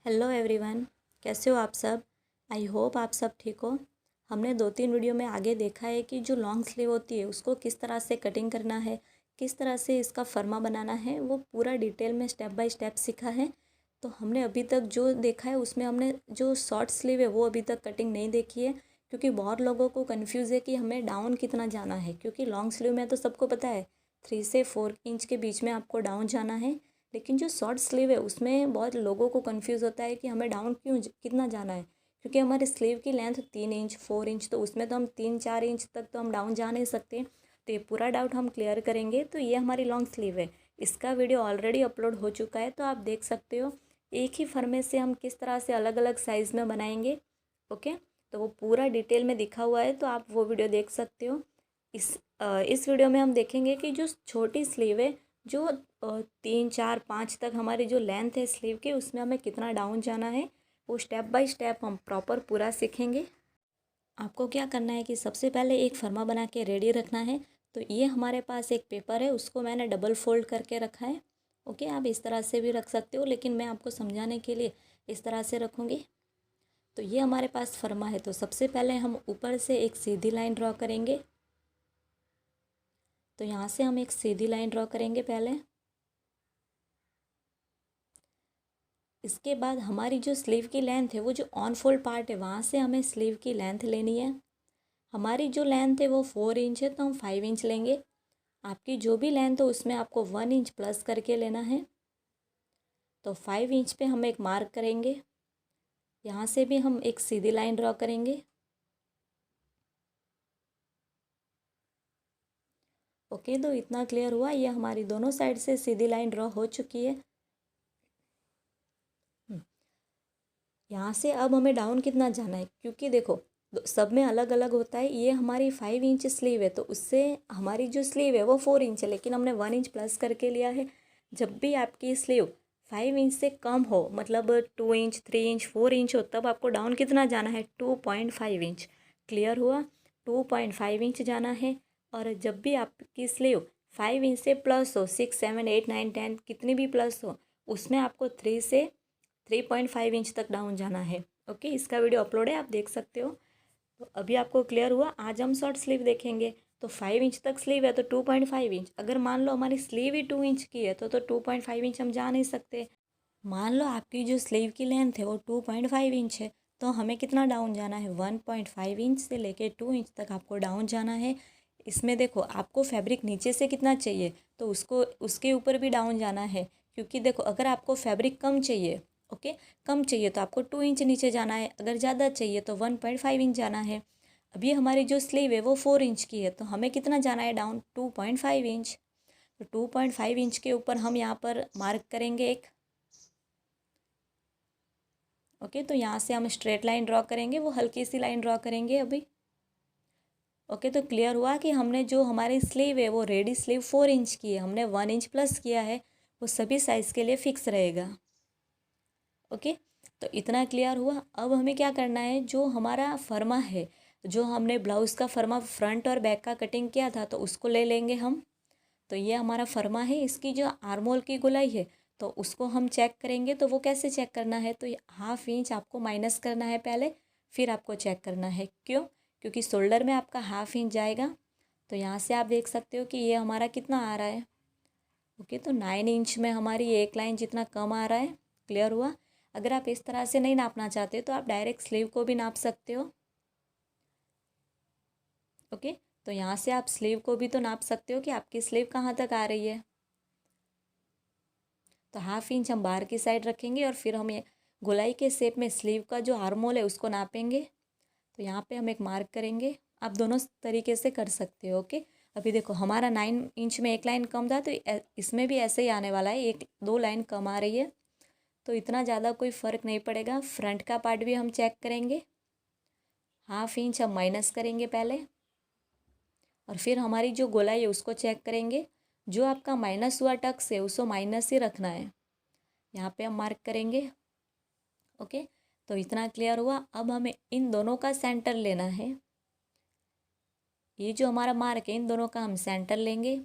Hello everyone, कैसे हो आप सब। आई होप आप सब ठीक हो। हमने 2-3 वीडियो में आगे देखा है कि जो लॉन्ग स्लीव होती है उसको किस तरह से कटिंग करना है, किस तरह से इसका फर्मा बनाना है, वो पूरा डिटेल में स्टेप बाय स्टेप सीखा है। तो हमने अभी तक जो देखा है उसमें हमने जो शॉर्ट स्लीव है वो अभी तक कटिंग नहीं देखी है, क्योंकि बहुत लोगों को कन्फ्यूज़ है कि हमें डाउन कितना जाना है। क्योंकि लॉन्ग स्लीव में तो सबको पता है 3 से 4 इंच के बीच में आपको डाउन जाना है, लेकिन जो शॉर्ट स्लीव है उसमें बहुत लोगों को कंफ्यूज होता है कि हमें डाउन कितना जाना है। क्योंकि हमारे स्लीव की लेंथ 3 इंच 4 इंच, तो उसमें तो हम 3-4 इंच तक तो हम डाउन जा नहीं सकते। तो ये पूरा डाउट हम क्लियर करेंगे। तो ये हमारी लॉन्ग स्लीव है, इसका वीडियो ऑलरेडी अपलोड हो चुका है, तो आप देख सकते हो। एक ही फर्मे से हम किस तरह से अलग अलग साइज़ में बनाएंगे, ओके। तो वो पूरा डिटेल में दिखा हुआ है, तो आप वो वीडियो देख सकते हो। इस वीडियो में हम देखेंगे कि जो छोटी स्लीव है, जो 3 4 5 तक हमारी जो लेंथ है स्लीव की, उसमें हमें कितना डाउन जाना है, वो स्टेप बाय स्टेप हम प्रॉपर पूरा सीखेंगे। आपको क्या करना है कि सबसे पहले एक फर्मा बना के रेडी रखना है। तो ये हमारे पास एक पेपर है, उसको मैंने डबल फोल्ड करके रखा है, ओके। आप इस तरह से भी रख सकते हो, लेकिन मैं आपको समझाने के लिए इस तरह से रखूँगी। तो ये हमारे पास फर्मा है। तो सबसे पहले हम ऊपर से एक सीधी लाइन ड्रॉ करेंगे। तो यहाँ से हम एक सीधी लाइन ड्रॉ करेंगे पहले। इसके बाद हमारी जो स्लीव की लेंथ है, वो जो ऑन फोल्ड पार्ट है वहाँ से हमें स्लीव की लेंथ लेनी है। हमारी जो लेंथ है वो 4 इंच है, तो हम 5 इंच लेंगे। आपकी जो भी लेंथ हो उसमें आपको 1 इंच प्लस करके लेना है। तो 5 इंच पे हम एक मार्क करेंगे। यहाँ से भी हम एक सीधी लाइन ड्रॉ करेंगे, ओके। तो इतना क्लियर हुआ। ये हमारी दोनों साइड से सीधी लाइन ड्रॉ हो चुकी है। यहाँ से अब हमें डाउन कितना जाना है, क्योंकि देखो सब में अलग अलग होता है। ये हमारी 5 इंच स्लीव है, तो उससे हमारी जो स्लीव है वो 4 इंच है, लेकिन हमने 1 इंच प्लस करके लिया है। जब भी आपकी स्लीव 5 इंच से कम हो, मतलब 2 इंच 3 इंच 4 इंच हो, तब आपको डाउन कितना जाना है, 2.5 इंच। क्लियर हुआ, 2.5 इंच जाना है। और जब भी आपकी स्लीव 5 इंच से प्लस हो, 6 7 8 9 10 कितनी भी प्लस हो, उसमें आपको 3.5 इंच तक डाउन जाना है, ओके। इसका वीडियो अपलोड है, आप देख सकते हो। तो अभी आपको क्लियर हुआ। आज हम शॉर्ट स्लीव देखेंगे। तो 5 इंच तक स्लीव है, तो 2.5 इंच। अगर मान लो हमारी स्लीव ही 2 इंच की है, तो 2.5 इंच हम जा नहीं सकते। मान लो आपकी जो स्लीव की लेंथ है वो 2.5 इंच है, तो हमें कितना डाउन जाना है, 1.5 इंच से लेके 2 इंच तक आपको डाउन जाना है। इसमें देखो आपको फैब्रिक नीचे से कितना चाहिए, तो उसको उसके ऊपर भी डाउन जाना है। क्योंकि देखो अगर आपको फैब्रिक कम चाहिए, ओके, कम चाहिए तो आपको 2 इंच नीचे जाना है। अगर ज़्यादा चाहिए तो 1.5 इंच जाना है। अभी हमारी जो स्लीव है वो 4 इंच की है, तो हमें कितना जाना है डाउन, 2.5 इंच। तो 2.5 इंच के ऊपर हम यहाँ पर मार्क करेंगे एक, ओके। तो यहाँ से हम स्ट्रेट लाइन ड्रॉ करेंगे, वो हल्की सी लाइन ड्रॉ करेंगे अभी, ओके। तो क्लियर हुआ कि हमने जो हमारी स्लीव है वो रेडी स्लीव 4 इंच की है, हमने 1 इंच प्लस किया है, वो सभी साइज़ के लिए फिक्स रहेगा, ओके। तो इतना क्लियर हुआ। अब हमें क्या करना है, जो हमारा फर्मा है, जो हमने ब्लाउज़ का फर्मा फ्रंट और बैक का कटिंग किया था, तो उसको ले लेंगे हम। तो ये हमारा फर्मा है, इसकी जो आर्मोल की गोलाई है, तो उसको हम चेक करेंगे। तो वो कैसे चेक करना है, तो 1/2 इंच आपको माइनस करना है पहले, फिर आपको चेक करना है। क्यों, क्योंकि शोल्डर में आपका 1/2 इंच जाएगा। तो यहाँ से आप देख सकते हो कि ये हमारा कितना आ रहा है, ओके। तो 9 इंच में हमारी एक लाइन जितना कम आ रहा है। क्लियर हुआ। अगर आप इस तरह से नहीं नापना चाहते तो आप डायरेक्ट स्लीव को भी नाप सकते हो, ओके। तो यहाँ से आप स्लीव को भी तो नाप सकते हो कि आपकी स्लीव कहाँ तक आ रही है। तो 1/2 इंच हम बाहर की साइड रखेंगे, और फिर हम ये गोलाई के शेप में स्लीव का जो आर्मोल है उसको नापेंगे। तो यहाँ पे हम एक मार्क करेंगे। आप दोनों तरीके से कर सकते हो, ओके। अभी देखो हमारा 9 इंच में एक लाइन कम था, तो इसमें भी ऐसे ही आने वाला है, 1-2 लाइन कम आ रही है। तो इतना ज़्यादा कोई फ़र्क नहीं पड़ेगा। फ्रंट का पार्ट भी हम चेक करेंगे, 1/2 इंच हम माइनस करेंगे पहले, और फिर हमारी जो गोलाई है उसको चेक करेंगे। जो आपका माइनस हुआ टक्स है उसको माइनस ही रखना है, यहाँ पे हम मार्क करेंगे, ओके। तो इतना क्लियर हुआ। अब हमें इन दोनों का सेंटर लेना है। ये जो हमारा मार्क है इन दोनों का हम सेंटर लेंगे।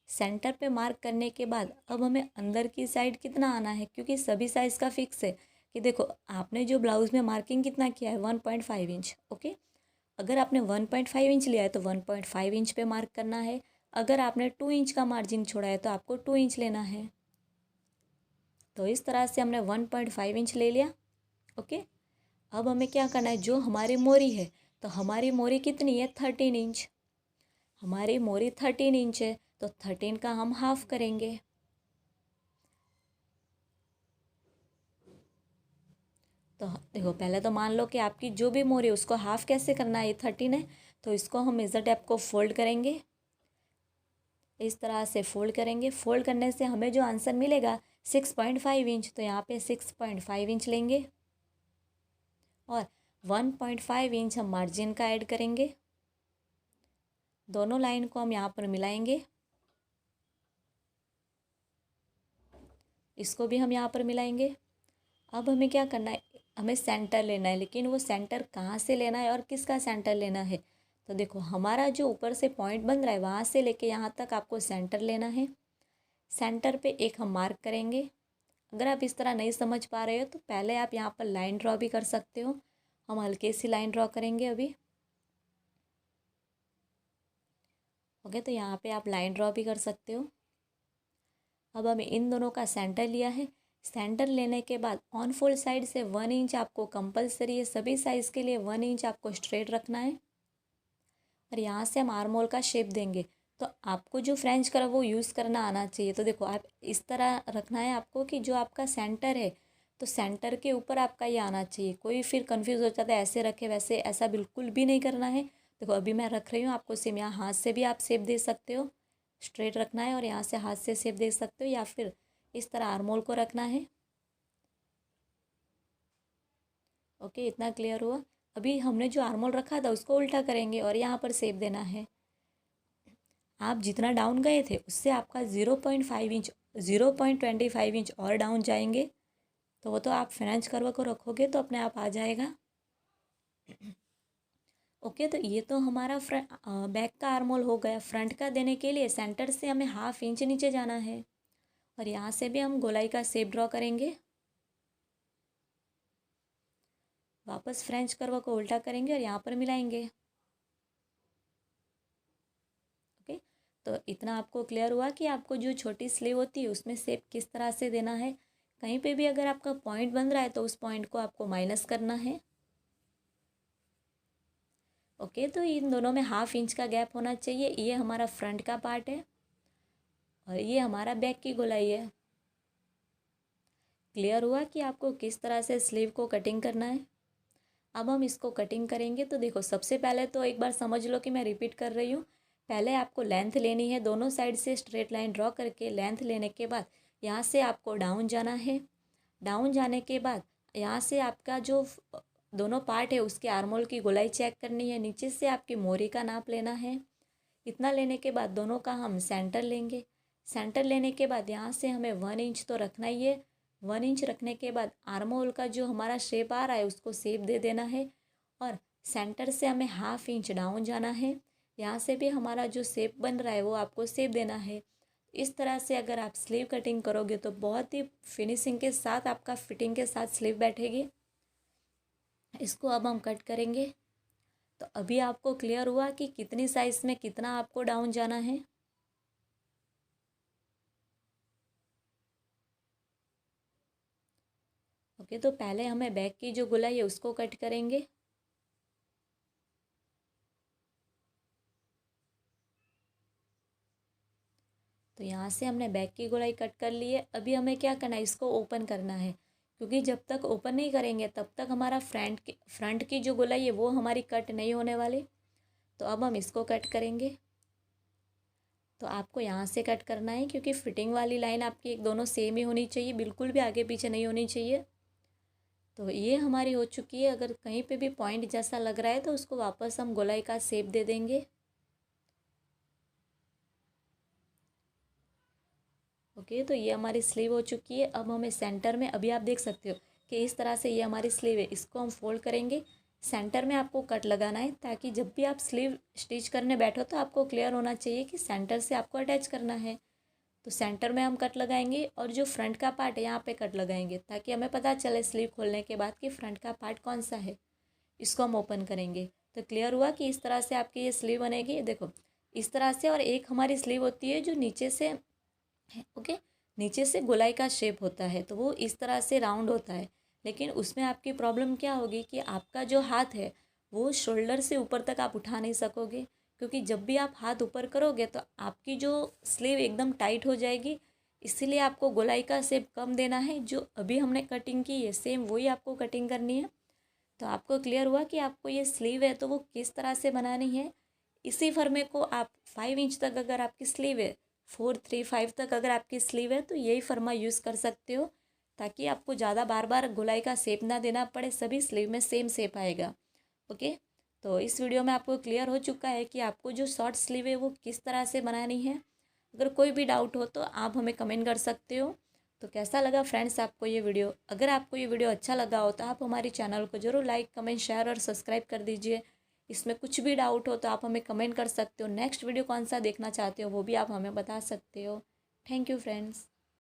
सेंटर पे मार्क करने के बाद अब हमें अंदर की साइड कितना आना है, क्योंकि सभी साइज़ का फिक्स है कि देखो आपने जो ब्लाउज़ में मार्किंग कितना किया है 1.5 इंच। ओके, अगर आपने 1.5 इंच लिया है तो 1.5 इंच पे मार्क करना है। अगर आपने 2 इंच का मार्जिन छोड़ा है तो आपको 2 इंच लेना है। तो इस तरह से हमने 1.5 इंच ले लिया। ओके, अब हमें क्या करना है, जो हमारी मोरी है, तो हमारी मोरी कितनी है 13 इंच। हमारी मोरी 13 इंच है तो 13 का हम हाफ करेंगे। तो देखो पहले तो मान लो कि आपकी जो भी मोरी है उसको हाफ कैसे करना है, ये 13 है तो इसको हम मेज़र टेप को फोल्ड करेंगे। इस तरह से फोल्ड करेंगे। फोल्ड करने से हमें जो आंसर मिलेगा 6.5 इंच, तो यहाँ पे 6.5 इंच लेंगे और 1.5 इंच हम मार्जिन का ऐड करेंगे। दोनों लाइन को हम यहाँ पर मिलाएंगे, इसको भी हम यहाँ पर मिलाएंगे। अब हमें क्या करना है, हमें सेंटर लेना है, लेकिन वो सेंटर कहाँ से लेना है और किसका सेंटर लेना है। तो देखो हमारा जो ऊपर से पॉइंट बन रहा है वहाँ से लेके यहाँ तक आपको सेंटर लेना है। सेंटर पे एक हम मार्क करेंगे। अगर आप इस तरह नहीं समझ पा रहे हो तो पहले आप यहाँ पर लाइन ड्रॉ भी कर सकते हो। हम हल्की सी लाइन ड्रॉ करेंगे अभी। ओके, तो यहाँ पे आप लाइन ड्रॉ भी कर सकते हो। अब हमें इन दोनों का सेंटर लिया है। सेंटर लेने के बाद ऑन फोल्ड साइड से 1 इंच आपको कंपलसरी है, सभी साइज़ के लिए 1 इंच आपको स्ट्रेट रखना है। और यहाँ से हम आर्म होल का शेप देंगे। तो आपको जो फ्रेंच कर्व वो यूज़ करना आना चाहिए। तो देखो आप इस तरह रखना है आपको कि जो आपका सेंटर है तो सेंटर के ऊपर आपका ये आना चाहिए। कोई फिर कंफ्यूज हो जाता है ऐसे रखे वैसे, ऐसा बिल्कुल भी नहीं करना है। देखो अभी मैं रख रही हूँ, आपको सेम यहाँ हाथ से भी आप शेप दे सकते हो, स्ट्रेट रखना है और यहाँ से हाथ से शेप दे सकते हो, या फिर इस तरह आर्म होल को रखना है। ओके, इतना क्लियर हुआ। अभी हमने जो आर्म होल रखा था उसको उल्टा करेंगे और यहाँ पर शेप देना है। आप जितना डाउन गए थे उससे आपका 0.5 इंच 0.25 इंच और डाउन जाएंगे। तो वो तो आप फ्रेंच कर्व को रखोगे तो अपने आप आ जाएगा। ओके, तो ये तो हमारा फ्रंट बैक का आर्म होल हो गया। फ्रंट का देने के लिए सेंटर से हमें हाफ इंच नीचे जाना है और यहाँ से भी हम गोलाई का शेप ड्रॉ करेंगे। वापस फ्रेंच कर्व को उल्टा करेंगे और यहाँ पर मिलाएंगे। ओके, तो इतना आपको क्लियर हुआ कि आपको जो छोटी स्लीव होती है उसमें शेप किस तरह से देना है। कहीं पे भी अगर आपका पॉइंट बन रहा है तो उस पॉइंट को आपको माइनस करना है। ओके, तो इन दोनों में हाफ इंच का गैप होना चाहिए। ये हमारा फ्रंट का पार्ट है और ये हमारा बैक की गोलाई है। क्लियर हुआ कि आपको किस तरह से स्लीव को कटिंग करना है। अब हम इसको कटिंग करेंगे। तो देखो सबसे पहले तो एक बार समझ लो कि मैं रिपीट कर रही हूँ। पहले आपको लेंथ लेनी है, दोनों साइड से स्ट्रेट लाइन ड्रॉ करके लेंथ लेने के बाद यहाँ से आपको डाउन जाना है। डाउन जाने के बाद यहाँ से आपका जो दोनों पार्ट है उसके आर्म होल की गोलाई चेक करनी है। नीचे से आपकी मोरी का नाप लेना है। इतना लेने के बाद दोनों का हम सेंटर लेंगे। सेंटर लेने के बाद यहाँ से हमें 1 इंच तो रखना ही है। 1 इंच रखने के बाद आर्म होल का जो हमारा शेप आ रहा है उसको शेप दे देना है और सेंटर से हमें हाफ इंच डाउन जाना है। यहाँ से भी हमारा जो शेप बन रहा है वो आपको शेप देना है। इस तरह से अगर आप स्लीव कटिंग करोगे तो बहुत ही फिनिशिंग के साथ आपका फिटिंग के साथ स्लीव बैठेगी। इसको अब हम कट करेंगे। तो अभी आपको क्लियर हुआ कि कितनी साइज में कितना आपको डाउन जाना है। ओके, तो पहले हमें बैक की जो गोलाई है उसको कट करेंगे। तो यहाँ से हमने बैक की गोलाई कट कर ली है। अभी हमें क्या करना है, इसको ओपन करना है, क्योंकि जब तक ओपन नहीं करेंगे तब तक हमारा फ्रंट की जो गोलाई है वो हमारी कट नहीं होने वाली। तो अब हम इसको कट करेंगे। तो आपको यहाँ से कट करना है क्योंकि फिटिंग वाली लाइन आपकी एक दोनों सेम ही होनी चाहिए, बिल्कुल भी आगे पीछे नहीं होनी चाहिए। तो ये हमारी हो चुकी है। अगर कहीं पे भी पॉइंट जैसा लग रहा है तो उसको वापस हम गोलाई का शेप दे देंगे। ओके, तो ये हमारी स्लीव हो चुकी है। अब हमें सेंटर में, अभी आप देख सकते हो कि इस तरह से ये हमारी स्लीव है, इसको हम फोल्ड करेंगे। सेंटर में आपको कट लगाना है ताकि जब भी आप स्लीव स्टिच करने बैठो तो आपको क्लियर होना चाहिए कि सेंटर से आपको अटैच करना है। तो सेंटर में हम कट लगाएंगे और जो फ्रंट का पार्ट है यहाँ पे कट लगाएंगे, ताकि हमें पता चले स्लीव खोलने के बाद कि फ्रंट का पार्ट कौन सा है। इसको हम ओपन करेंगे तो क्लियर हुआ कि इस तरह से आपकी ये स्लीव बनेगी। देखो इस तरह से। और एक हमारी स्लीव होती है जो नीचे से ओके, नीचे से गोलाई का शेप होता है, तो वो इस तरह से राउंड होता है। लेकिन उसमें आपकी प्रॉब्लम क्या होगी कि आपका जो हाथ है वो शोल्डर से ऊपर तक आप उठा नहीं सकोगे, क्योंकि जब भी आप हाथ ऊपर करोगे तो आपकी जो स्लीव एकदम टाइट हो जाएगी। इसीलिए आपको गोलाई का शेप कम देना है। जो अभी हमने कटिंग की है सेम वही आपको कटिंग करनी है। तो आपको क्लियर हुआ कि आपको ये स्लीव है तो वो किस तरह से बनानी है। इसी फर्मे को आप 5 इंच तक अगर आपकी स्लीव है, 4-3-5 तक अगर आपकी स्लीव है, तो यही फर्मा यूज़ कर सकते हो, ताकि आपको ज़्यादा बार बार गोलाई का शेप ना देना पड़े, सभी स्लीव में सेम शेप आएगा। ओके, तो इस वीडियो में आपको क्लियर हो चुका है कि आपको जो शॉर्ट स्लीव है वो किस तरह से बनानी है। अगर कोई भी डाउट हो तो आप हमें कमेंट कर सकते हो। तो कैसा लगा फ्रेंड्स आपको ये वीडियो? अगर आपको ये वीडियो अच्छा लगा हो तो आप हमारे चैनल को ज़रूर लाइक, कमेंट, शेयर और सब्सक्राइब कर दीजिए। इसमें कुछ भी डाउट हो तो आप हमें कमेंट कर सकते हो। नेक्स्ट वीडियो कौन सा देखना चाहते हो वो भी आप हमें बता सकते हो। Thank you friends.